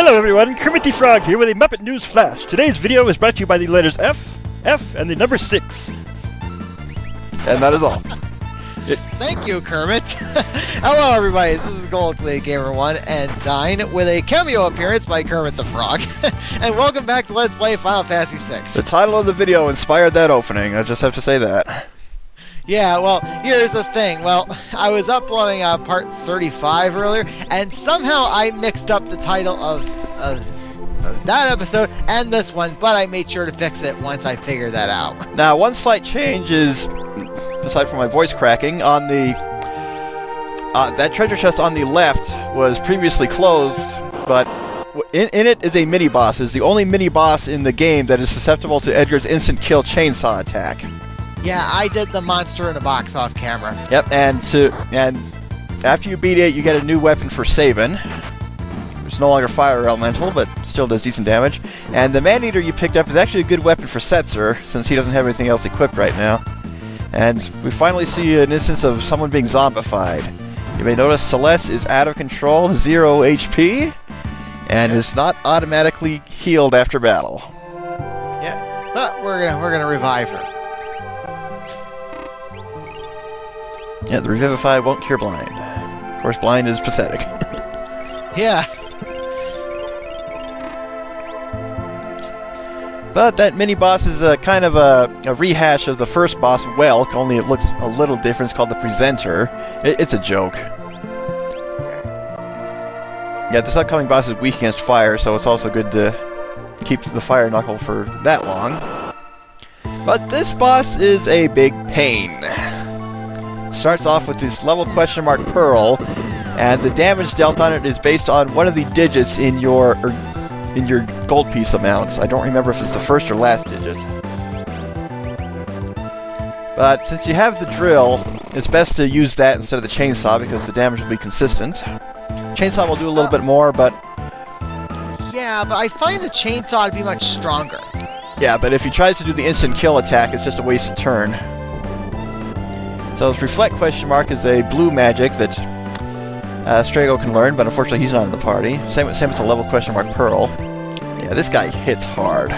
Hello everyone, Kermit the Frog here with a Muppet News Flash. Today's video is brought to you by the letters F, and the number 6. And that is all. Thank you, Kermit. Hello everybody, this is Goldclay Gamer 1 and Dyne with a cameo appearance by Kermit the Frog. And welcome back to Let's Play Final Fantasy VI. The title of the video inspired that opening, I just have to say that. Yeah, well, here's the thing. Well, I was uploading part 35 earlier, and somehow I mixed up the title of that episode and this one, but I made sure to fix it once I figured that out. Now, one slight change is, aside from my voice cracking, on the that treasure chest on the left was previously closed, but in it is a mini-boss. It's the only mini-boss in the game that is susceptible to Edgar's instant kill chainsaw attack. Yeah, I did the monster in a box off camera. Yep, and after you beat it, you get a new weapon for Sabin. It's no longer fire elemental, but still does decent damage. And the man-eater you picked up is actually a good weapon for Setzer, since he doesn't have anything else equipped right now. And we finally see an instance of someone being zombified. You may notice Celeste is out of control, 0 HP, and is not automatically healed after battle. Yeah, but we're gonna revive her. Yeah, the Revivify won't cure blind. Of course, blind is pathetic. Yeah. But that mini-boss is kind of a rehash of the first boss, Welk, only it looks a little different. It's called the Presenter. It's a joke. Yeah, this upcoming boss is weak against fire, so it's also good to keep the fire knuckle for that long. But this boss is a big pain. Starts off with this level question mark pearl, and the damage dealt on it is based on one of the digits in your gold piece amounts. I don't remember if it's the first or last digit. But since you have the drill, it's best to use that instead of the chainsaw because the damage will be consistent. Chainsaw will do a little bit more, but... Yeah, but I find the chainsaw to be much stronger. Yeah, but if he tries to do the instant kill attack, it's just a wasted turn. So this Reflect question mark is a blue magic that Strago can learn, but unfortunately he's not in the party. Same with the level question mark Pearl. Yeah, this guy hits hard.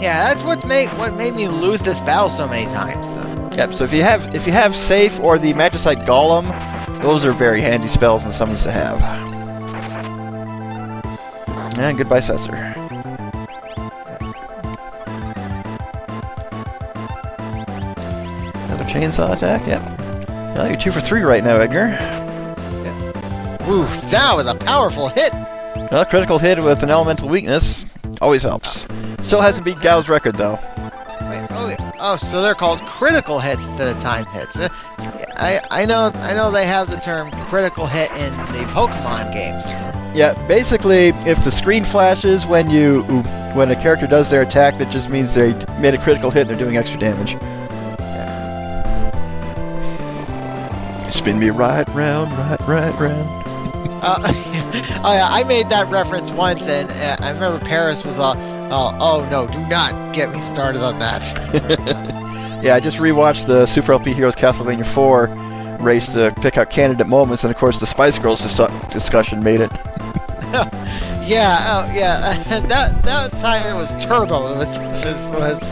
Yeah, that's what made me lose this battle so many times. Though. Yep. So if you have Safe or the Magicite Golem, those are very handy spells and summons to have. And goodbye, Setzer. Another chainsaw attack. Yep. Well, you're 2 for 3 right now, Edgar. Yeah. Ooh, that was a powerful hit. Well, critical hit with an elemental weakness always helps. Still hasn't beat Gao's record, though. Wait, oh, so they're called critical hits instead of time hits. I know they have the term critical hit in the Pokemon games. Yeah, basically, if the screen flashes when a character does their attack, that just means they made a critical hit and they're doing extra damage. Yeah. Spin me right round, right round. Oh yeah, I made that reference once, and I remember Paris was oh no, do not get me started on that. Yeah, I just rewatched the Super LP Heroes Castlevania 4 race to pick out candidate moments, and of course the Spice Girls discussion made it. Yeah, that time it was Turbo. It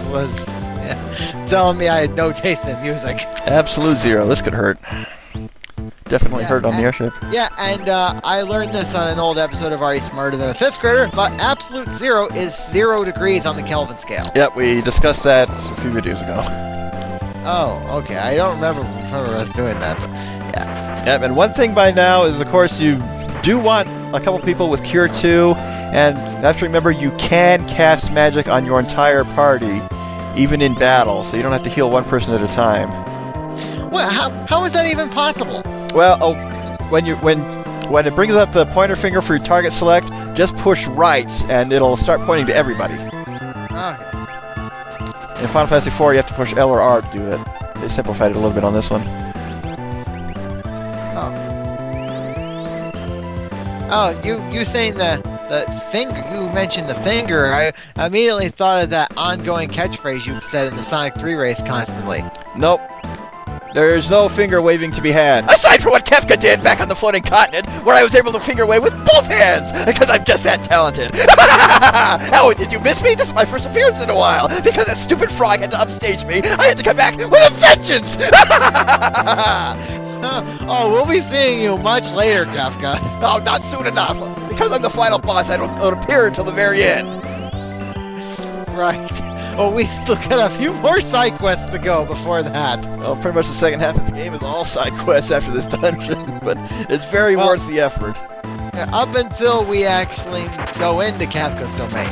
was telling me I had no taste in music. Absolute zero. This could hurt. Definitely hurt on the airship. Yeah, and I learned this on an old episode of Are You Smarter Than a 5th Grader, but absolute zero is 0 degrees on the Kelvin scale. Yep, we discussed that a few videos ago. Oh, okay. I don't remember us doing that, but yeah. Yep, and one thing by now is, of course, you do want a couple people with Cure 2, and you have to remember you can cast magic on your entire party, even in battle, so you don't have to heal one person at a time. Well, how is that even possible? Well, when it brings up the pointer finger for your target select, just push right, and it'll start pointing to everybody. Okay. In Final Fantasy IV, you have to push L or R to do it. They simplified it a little bit on this one. Oh, you saying the finger? You mentioned the finger. I immediately thought of that ongoing catchphrase you said in the Sonic 3 race constantly. Nope. There's no finger waving to be had. Aside from what Kefka did back on the floating continent, where I was able to finger wave with both hands, because I'm just that talented. Oh, did you miss me? This is my first appearance in a while. Because that stupid frog had to upstage me, I had to come back with a vengeance! Oh, we'll be seeing you much later, Kefka. Oh, not soon enough. Because I'm the final boss, I don't appear until the very end. Right. Well, we still got a few more side quests to go before that. Well, pretty much the second half of the game is all side quests after this dungeon, but it's very worth the effort. Up until we actually go into Kefka's domain.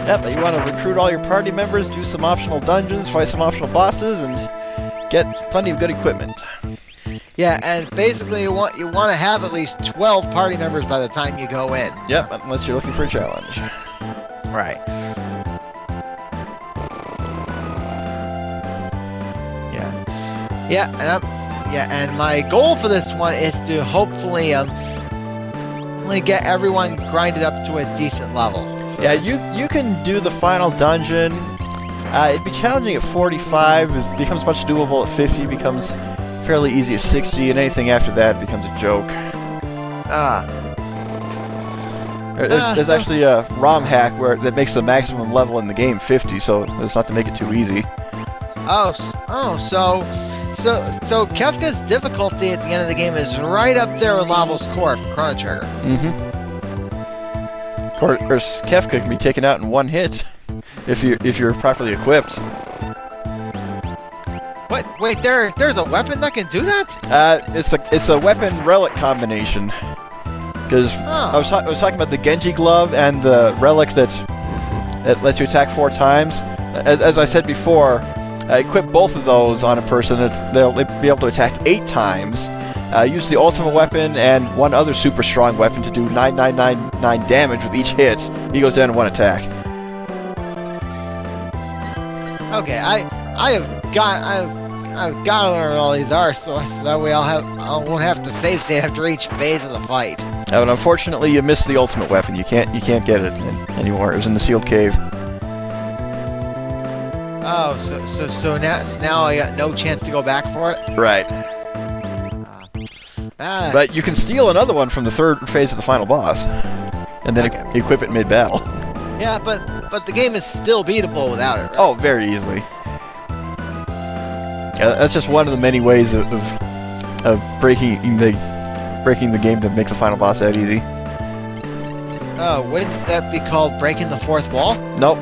Yep, but you want to recruit all your party members, do some optional dungeons, fight some optional bosses, and get plenty of good equipment. Yeah, and basically you want to have at least 12 party members by the time you go in. Yep, unless you're looking for a challenge. Right. Yeah, and my goal for this one is to hopefully get everyone grinded up to a decent level. Yeah, you can do the final dungeon. It'd be challenging at 45. It becomes much doable at 50. Becomes fairly easy at 60, and anything after that becomes a joke. There's actually a ROM hack that makes the maximum level in the game 50, so it's not to make it too easy. So Kefka's difficulty at the end of the game is right up there with Lavo's Core from Chrono Trigger. Of course, Kefka can be taken out in one hit if you're properly equipped. What? Wait, there's a weapon that can do that? It's a weapon relic combination. Because I was talking about the Genji glove and the relic that lets you attack 4 times. As I said before, equip both of those on a person, they'll be able to attack 8 times. Use the ultimate weapon and one other super strong weapon to do 9999 damage with each hit. He goes down in 1 attack. Okay, I've got to learn what all these are, so that way I won't have to save state after each phase of the fight. But unfortunately, you missed the ultimate weapon. You can't get it anymore. It was in the sealed cave. Oh, so now I got no chance to go back for it? Right. But you can steal another one from the 3rd phase of the final boss, and then equip it mid-battle. Yeah, but the game is still beatable without it, right? Oh, very easily. Yeah, that's just one of the many ways of breaking the game to make the final boss that easy. Wouldn't that be called breaking the 4th wall? Nope.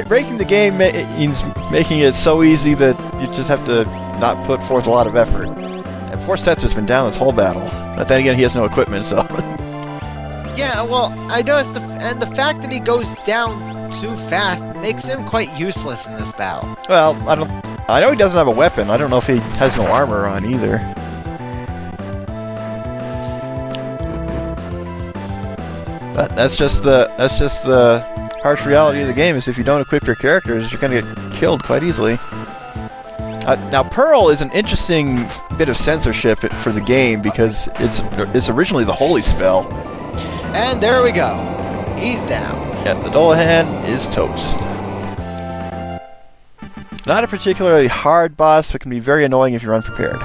Breaking the game means making it so easy that you just have to not put forth a lot of effort. And poor Setsu's been down this whole battle. But then again, he has no equipment, so... Yeah, well, I noticed the fact that he goes down too fast makes him quite useless in this battle. Well, I know he doesn't have a weapon. I don't know if he has no armor on either. But that's just the harsh reality of the game, is if you don't equip your characters, you're going to get killed quite easily. Now, Pearl is an interesting bit of censorship for the game, because it's originally the holy spell. And there we go. He's down. Yeah, the Dolahan is toast. Not a particularly hard boss, but can be very annoying if you're unprepared.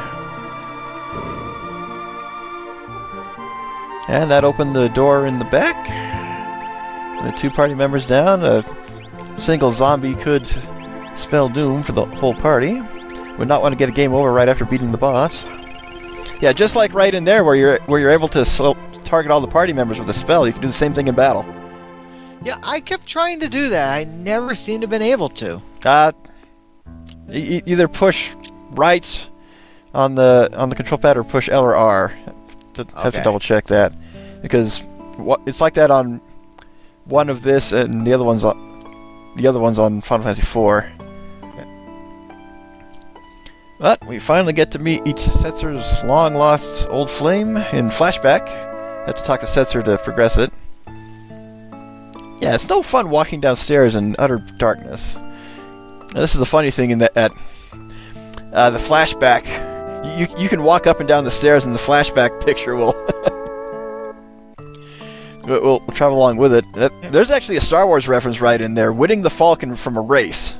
And that opened the door in the back. The 2 party members down. A single zombie could spell doom for the whole party. Would not want to get a game over right after beating the boss. Yeah, just like right in there where you're able to target all the party members with a spell, you can do the same thing in battle. Yeah, I kept trying to do that. I never seem to have been able to. Either push right on the control pad or push L or R. Have to double check that, because it's like that on one of this, and the other one's on Final Fantasy IV. Okay. But we finally get to meet each Setzer's long-lost old flame in flashback. Have to talk to Setzer to progress it. Yeah, it's no fun walking downstairs in utter darkness. Now, this is the funny thing in that the flashback, you can walk up and down the stairs, and the flashback picture will we'll travel along with it. There's actually a Star Wars reference right in there, winning the Falcon from a race.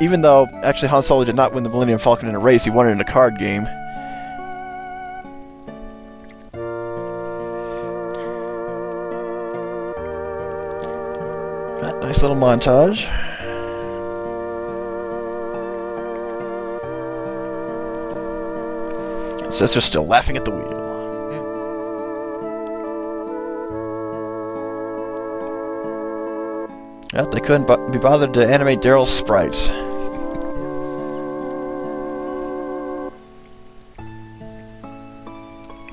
Even though, actually, Han Solo did not win the Millennium Falcon in a race, he won it in a card game. Nice little montage. Sister's still laughing at the wheel. Well, they couldn't be bothered to animate Daryl's sprite.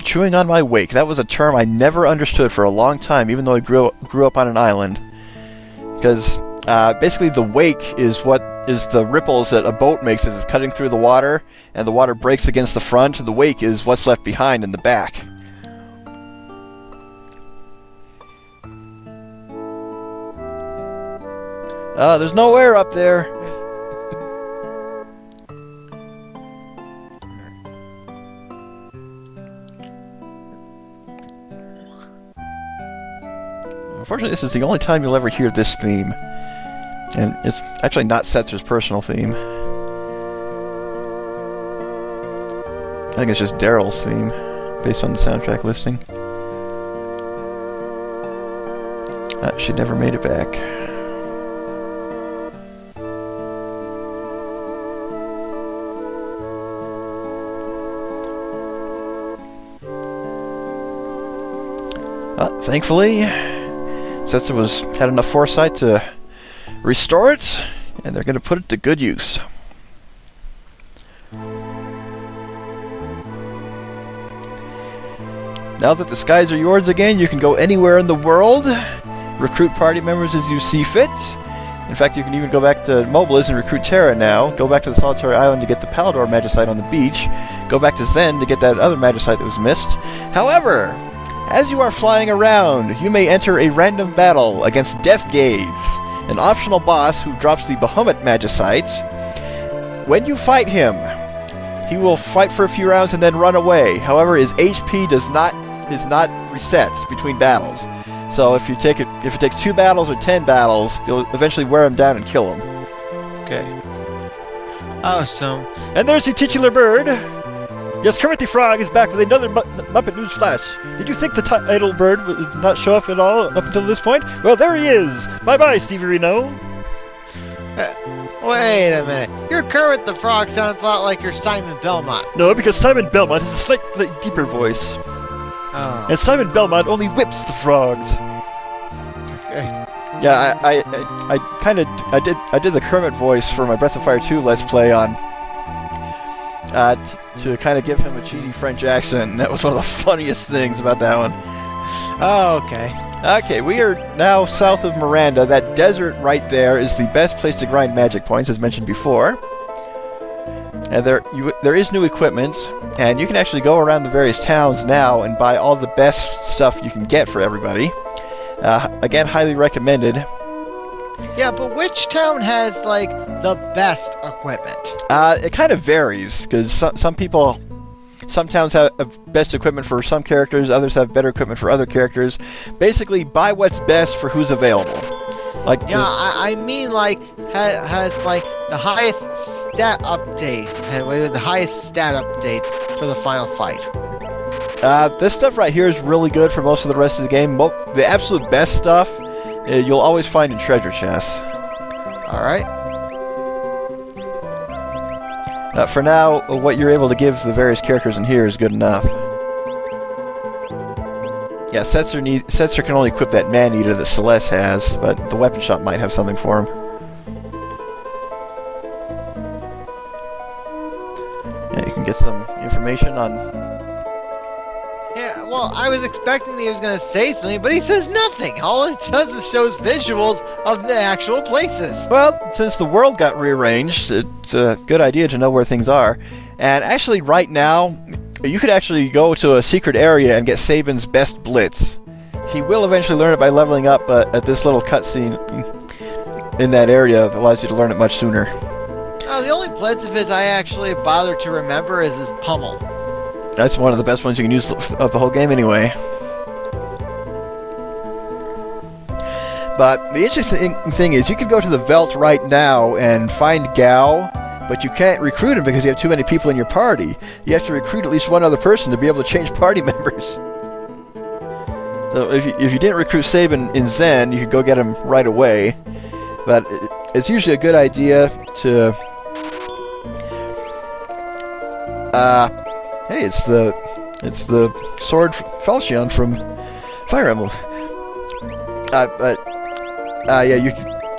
Chewing on my wake. That was a term I never understood for a long time, even though I grew up on an island. Because basically the wake is what is the ripples that a boat makes as it's cutting through the water, and the water breaks against the front. The wake is what's left behind in the back. There's no air up there. Unfortunately, this is the only time you'll ever hear this theme. And it's actually not Setzer's personal theme. I think it's just Daryl's theme, based on the soundtrack listing. She never made it back. Thankfully, Setzer had enough foresight to restore it, and they're going to put it to good use. Now that the skies are yours again, you can go anywhere in the world, recruit party members as you see fit. In fact, you can even go back to Mobilis and recruit Terra now, go back to the Solitary Island to get the Palador Magicite on the beach, go back to Zen to get that other Magicite that was missed. However, as you are flying around, you may enter a random battle against Death Gaze, an optional boss who drops the Bahamut Magicite. When you fight him, he will fight for a few rounds and then run away. However, his HP is not reset between battles. So if it takes 2 battles or 10 battles, you'll eventually wear him down and kill him. Okay. Awesome. And there's the titular bird. Yes, Kermit the Frog is back with another Muppet News Flash. Did you think the title bird would not show up at all up until this point? Well, there he is! Bye-bye, Stevie Reno. Wait a minute. Your Kermit the Frog sounds a lot like your Simon Belmont. No, because Simon Belmont has a slightly deeper voice. Oh. And Simon Belmont only whips the frogs. Okay. Yeah, I did the Kermit voice for my Breath of Fire 2 Let's Play on to kind of give him a cheesy French accent, and that was one of the funniest things about that one. Oh, okay. Okay, we are now south of Miranda. That desert right there is the best place to grind magic points, as mentioned before. And there is new equipment, and you can actually go around the various towns now and buy all the best stuff you can get for everybody. Again, highly recommended. Yeah, but which town has, like, the best equipment? It kind of varies, because some towns have best equipment for some characters, others have better equipment for other characters. Basically, buy what's best for who's available. Like, yeah, I mean, like, has like the highest stat update, the highest stat update for the final fight. This stuff right here is really good for most of the rest of the game. The absolute best stuff you'll always find in treasure chests. Alright. For now, what you're able to give the various characters in here is good enough. Yeah, Setzer can only equip that Man-Eater that Celeste has, but the weapon shop might have something for him. Yeah, you can get some information on... Yeah, well, I was expecting that he was going to say something, but he says nothing. All it does is shows visuals of the actual places. Well, since the world got rearranged, it's a good idea to know where things are. And actually, right now, you could actually go to a secret area and get Sabin's best blitz. He will eventually learn it by leveling up, but at this little cutscene in that area allows you to learn it much sooner. Oh, the only blitz of his I actually bothered to remember is his pummel. That's one of the best ones you can use of the whole game anyway. But the interesting thing is you can go to the Veld right now and find Gao, but you can't recruit him because you have too many people in your party. You have to recruit at least one other person to be able to change party members. So if you didn't recruit Sabin in Zen, you could go get him right away. But it's usually a good idea to... hey, it's the sword Falchion from Fire Emblem.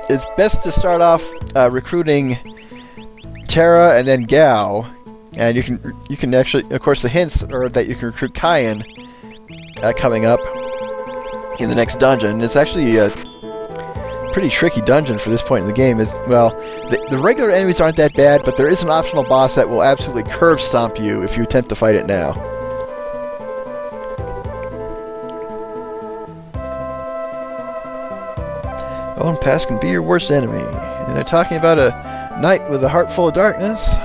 It's best to start off recruiting Terra and then Gao, and you can actually, of course, the hints are that you can recruit Cayenne coming up in the next dungeon. It's actually a pretty tricky dungeon for this point in the game. The regular enemies aren't that bad, but there is an optional boss that will absolutely curb stomp you if you attempt to fight it now. Own past can be your worst enemy. And they're talking about a knight with a heart full of darkness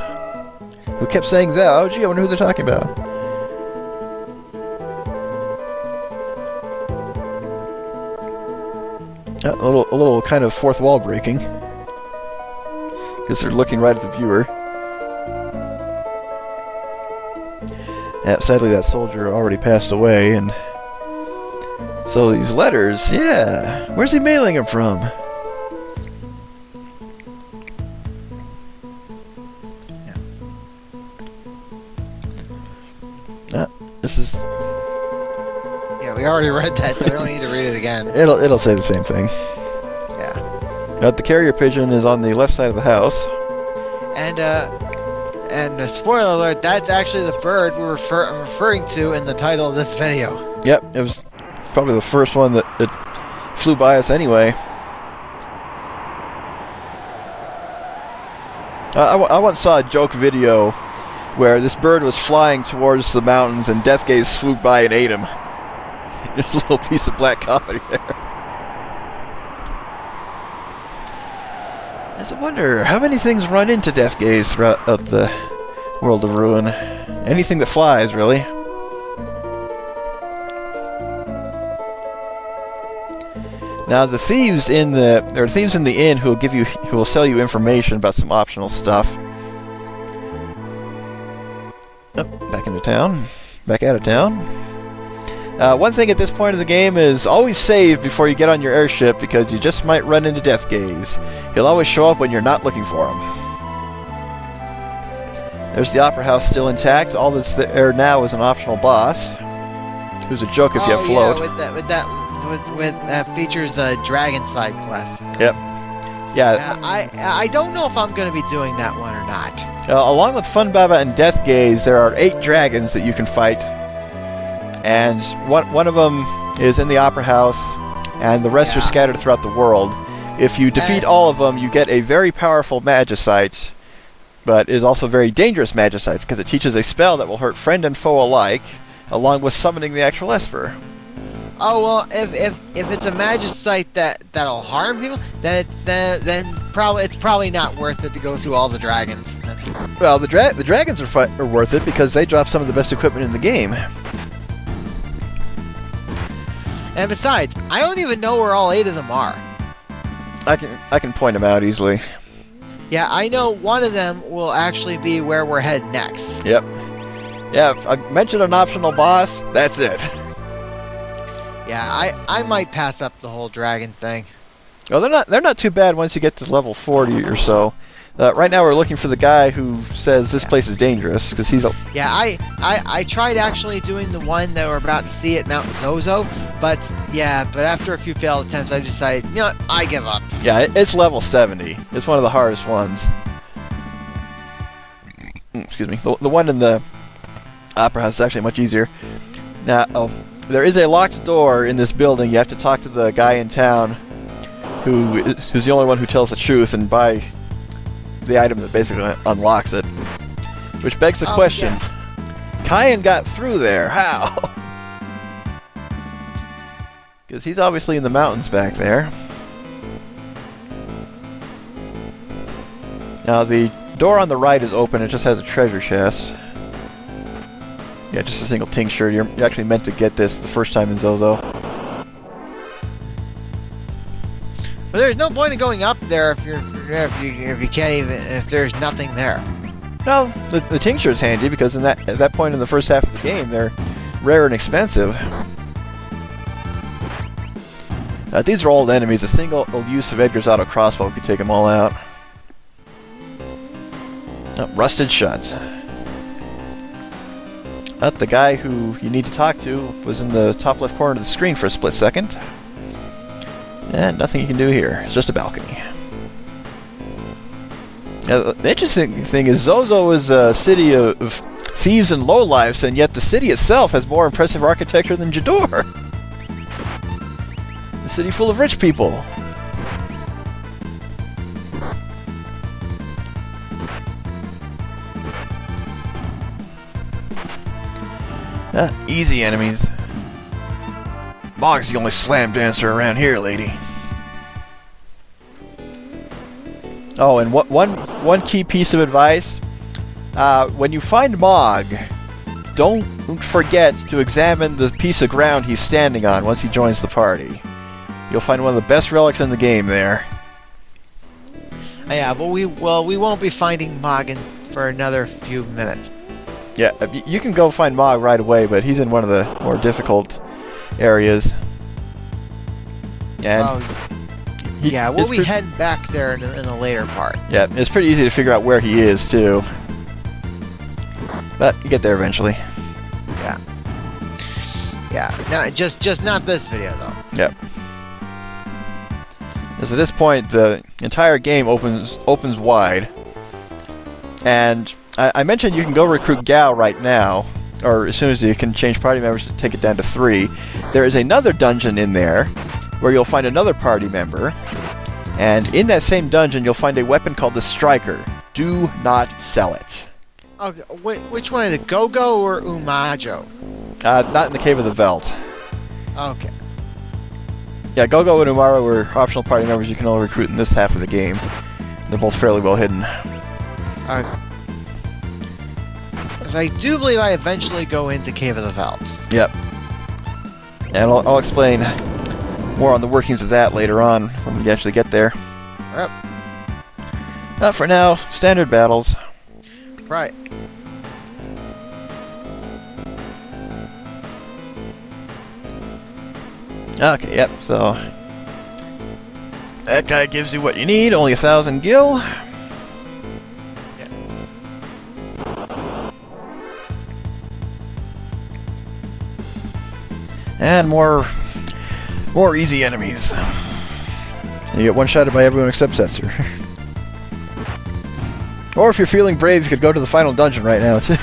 who kept saying thou. Gee, I wonder who they're talking about. A little kind of fourth wall breaking. Because they're looking right at the viewer. Yeah, sadly that soldier already passed away, and... So these letters, yeah. Where's he mailing them from? This is... Yeah, we already read that, so we don't need to read it again. It'll say the same thing. Yeah. The carrier pigeon is on the left side of the house. And spoiler alert, that's actually the bird I'm referring to in the title of this video. Yep, it was probably the first one that flew by us anyway. I once saw a joke video where this bird was flying towards the mountains and Death Gaze swooped by and ate him. There's a little piece of black comedy there. I wonder, how many things run into Death Gaze throughout the World of Ruin? Anything that flies, really. Now there are thieves in the inn who will sell you information about some optional stuff. Oh, back into town. Back out of town. One thing at this point of the game is always save before you get on your airship, because you just might run into Death Gaze. He'll always show up when you're not looking for him. There's the Opera House still intact. All that's there now is an optional boss, who's a joke if you have float. That features a dragon side quest. Yep. Yeah. I don't know if I'm going to be doing that one or not. Along with Fun Baba and Death Gaze, there are 8 dragons that you can fight, and one of them is in the Opera House, and the rest are scattered throughout the world. If you defeat all of them, you get a very powerful Magicite, but is also a very dangerous Magicite because it teaches a spell that will hurt friend and foe alike, along with summoning the actual Esper. Oh well, if it's a Magicite that'll harm people, then it's probably not worth it to go through all the dragons. Well, the dragons are worth it because they drop some of the best equipment in the game. And besides, I don't even know where all 8 of them are. I can point them out easily. Yeah, I know one of them will actually be where we're heading next. Yep. Yeah, I mentioned an optional boss. That's it. Yeah, I might pass up the whole dragon thing. Well, they're not too bad once you get to level 40 or so. Right now we're looking for the guy who says this place is dangerous, because he's a... Yeah, I tried actually doing the one that we're about to see at Mount Zozo, but after a few failed attempts I decided, you know what, I give up. Yeah, it's level 70. It's one of the hardest ones. Excuse me. The one in the Opera House is actually much easier. Now, there is a locked door in this building. You have to talk to the guy in town who's the only one who tells the truth and buy the item that basically unlocks it. Which begs the question, Cayenne got through there. How? Because he's obviously in the mountains back there. Now the door on the right is open. It just has a treasure chest. Yeah, just a single tincture. You're actually meant to get this the first time in Zozo. But there's no point in going up there if you can't even if there's nothing there. Well, the tincture is handy because at that point in the first half of the game, they're rare and expensive. These are old enemies. A single use of Edgar's auto crossbow could take them all out. Oh, rusted shut. The guy who you need to talk to was in the top left corner of the screen for a split second. And nothing you can do here. It's just a balcony. Now, the interesting thing is Zozo is a city of thieves and lowlifes, and yet the city itself has more impressive architecture than Jador. A city full of rich people. Easy enemies. Mog's the only slam dancer around here, lady. Oh, and one key piece of advice. When you find Mog, don't forget to examine the piece of ground he's standing on once he joins the party. You'll find one of the best relics in the game there. Yeah, but we won't be finding Mog for another few minutes. Yeah, you can go find Mog right away, but he's in one of the more difficult areas. And we'll be heading back there in a later part. Yeah, it's pretty easy to figure out where he is, too. But you get there eventually. Yeah. Yeah, no, just not this video, though. Yep. Because at this point, the entire game opens wide. And I mentioned you can go recruit Gao right now, or as soon as you can change party members to take it down to 3. There is another dungeon in there where you'll find another party member, and in that same dungeon you'll find a weapon called the Striker. Do not sell it. Okay, which one is it, Go-Go or Umajo? Not in the Cave of the Veld. Okay. Yeah, Go-Go and Umara were optional party members you can only recruit in this half of the game. They're both fairly well hidden. I do believe I eventually go into Cave of the Veld. Yep. And I'll explain more on the workings of that later on when we actually get there. Yep. For now, standard battles. Right. Okay, yep, so that guy gives you what you need, only 1,000 gil. And more easy enemies. You get one-shotted by everyone except Setzer. Or if you're feeling brave, you could go to the final dungeon right now, too.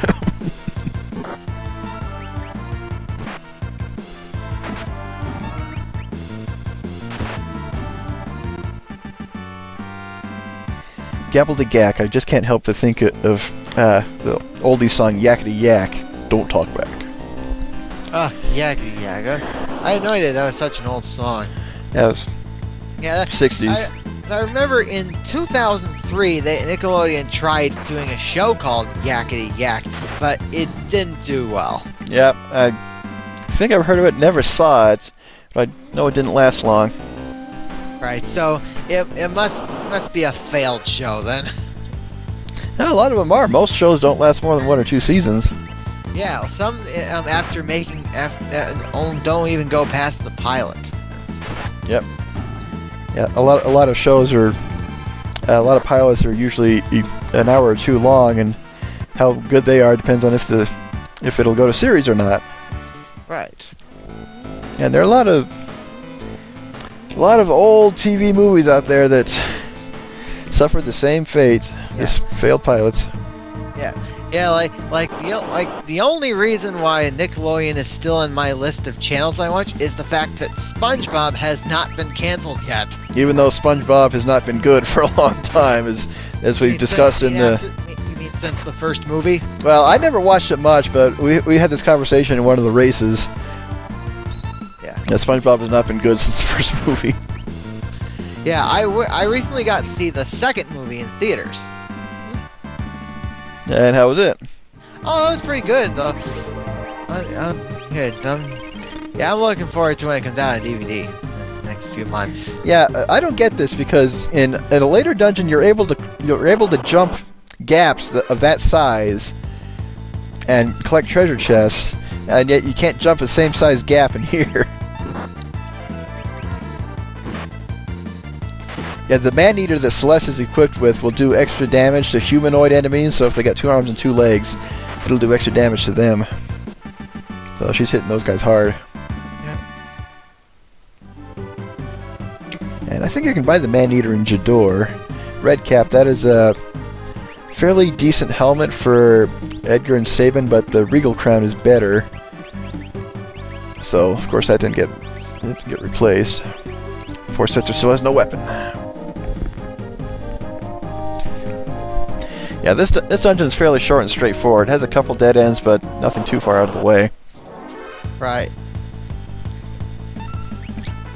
Gabble de Gak. I just can't help but think of the oldie song Yakety Yak, Don't Talk Back. Yakety Yak. I had no idea that was such an old song. Yeah, it was 60s. I remember in 2003, Nickelodeon tried doing a show called Yakety Yak, but it didn't do well. Yeah, I think I've heard of it, never saw it, but I know it didn't last long. Right, so it must be a failed show then. Yeah, a lot of them are. Most shows don't last more than 1 or 2 seasons. Yeah, some don't even go past the pilot. Yep. Yeah, a lot of shows are, a lot of pilots are usually an hour or 2 long, and how good they are depends on if it'll go to series or not. Right. And there are a lot of old TV movies out there that suffered the same fate as failed pilots. Yeah, like the only reason why Nickelodeon is still in my list of channels I watch is the fact that SpongeBob has not been canceled yet. Even though SpongeBob has not been good for a long time, as we've discussed in the... You mean since the first movie? Well, I never watched it much, but we had this conversation in one of the races. Yeah. SpongeBob has not been good since the first movie. Yeah, I recently got to see the second movie in theaters. And how was it? Oh, that was pretty good, though. Good. Yeah, I'm looking forward to when it comes out on DVD next few months. Yeah, I don't get this because in a later dungeon you're able to jump gaps of that size and collect treasure chests, and yet you can't jump the same size gap in here. Yeah, the man-eater that Celeste is equipped with will do extra damage to humanoid enemies, so if they got 2 arms and 2 legs, it'll do extra damage to them. So she's hitting those guys hard. And I think you can buy the man-eater in Jador. Redcap, that is a fairly decent helmet for Edgar and Sabin, but the Regal Crown is better. So, of course, that didn't get replaced. 4 Setzer still has no weapon. Yeah, this dungeon is fairly short and straightforward. It has a couple dead ends, but nothing too far out of the way. Right.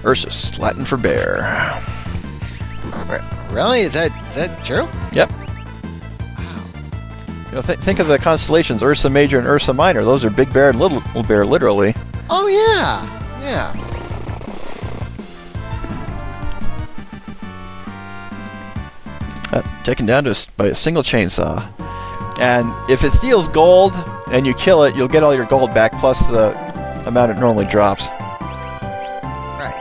Ursus, Latin for bear. Really? Is that true? Yep. Wow. You know, think of the constellations, Ursa Major and Ursa Minor. Those are Big Bear and Little Bear, literally. Oh yeah. Yeah. Taken down by a single chainsaw. And if it steals gold and you kill it, you'll get all your gold back plus the amount it normally drops. Right.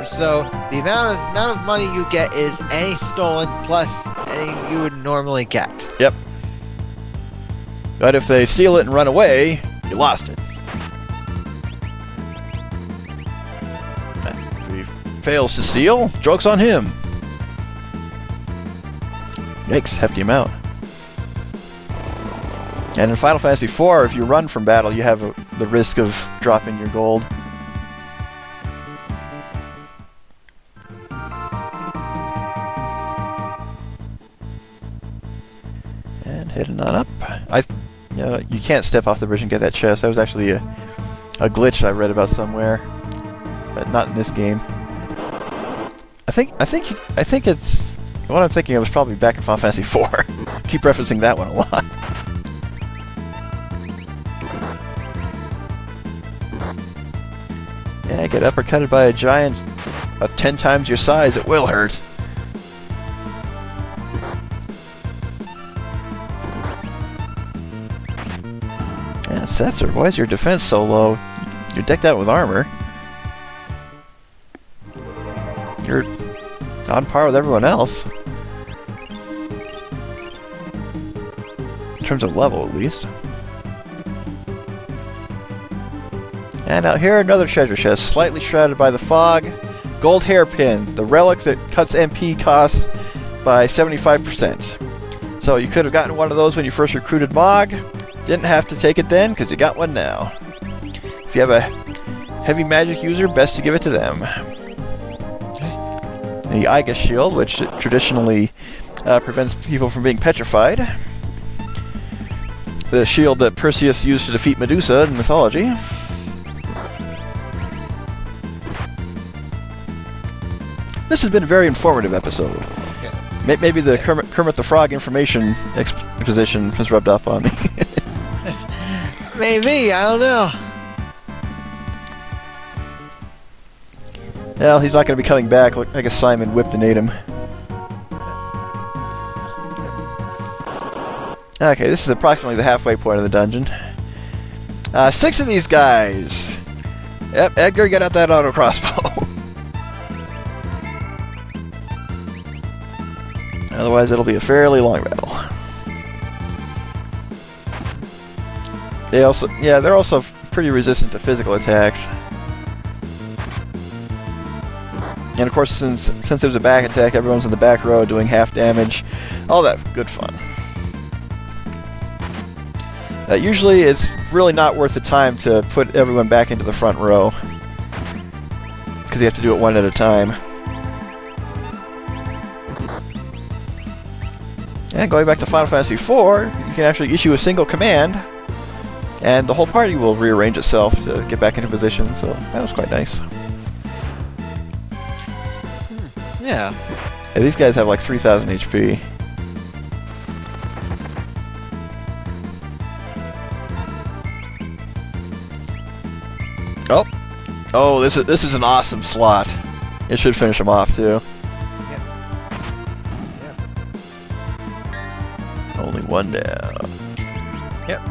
So the amount of money you get is any stolen plus any you would normally get. Yep. But if they steal it and run away, you lost it. If he fails to steal, joke's on him. Yikes, hefty amount. And in Final Fantasy IV, if you run from battle, you have the risk of dropping your gold. And heading on up. You can't step off the bridge and get that chest. That was actually a glitch I read about somewhere, but not in this game. I think it's what I'm thinking of is probably back in Final Fantasy IV. Keep referencing that one a lot. Yeah, get uppercutted by a giant 10 times your size. It will hurt. Yeah, Setzer, why is your defense so low? You're decked out with armor. You're on par with everyone else. In terms of level, at least. And out here, another treasure chest, slightly shrouded by the fog. Gold hairpin, the relic that cuts MP costs by 75%. So you could have gotten one of those when you first recruited Mog. Didn't have to take it then, because you got one now. If you have a heavy magic user, best to give it to them. The Iga shield, which traditionally prevents people from being petrified. The shield that Perseus used to defeat Medusa in mythology. This has been a very informative episode. Yeah. Maybe the Kermit the Frog information exposition has rubbed off on me. Maybe, I don't know. Well, he's not going to be coming back. I guess Simon whipped and ate him. Okay, this is approximately the halfway point of the dungeon. 6 of these guys. Yep, Edgar, get out that auto crossbow. Otherwise, it'll be a fairly long battle. They're also pretty resistant to physical attacks. And of course, since it was a back attack, everyone's in the back row doing half damage. All that good fun. Usually, it's really not worth the time to put everyone back into the front row, because you have to do it one at a time. And going back to Final Fantasy IV, you can actually issue a single command, and the whole party will rearrange itself to get back into position, so that was quite nice. Yeah. These guys have like 3,000 HP. Oh, this is an awesome slot. It should finish him off, too. Yep. Only one down. Yep.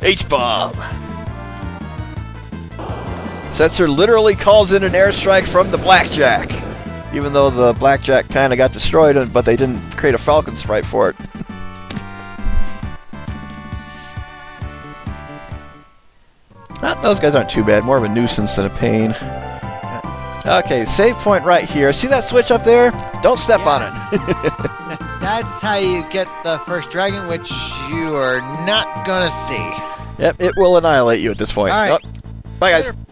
H-bomb! Setzer literally calls in an airstrike from the Blackjack. Even though the Blackjack kind of got destroyed, but they didn't create a Falcon sprite for it. Those guys aren't too bad. More of a nuisance than a pain. Okay, save point right here. See that switch up there? Don't step on it. That's how you get the first dragon, which you are not gonna see. Yep, it will annihilate you at this point. All right. Oh, bye, guys. Later.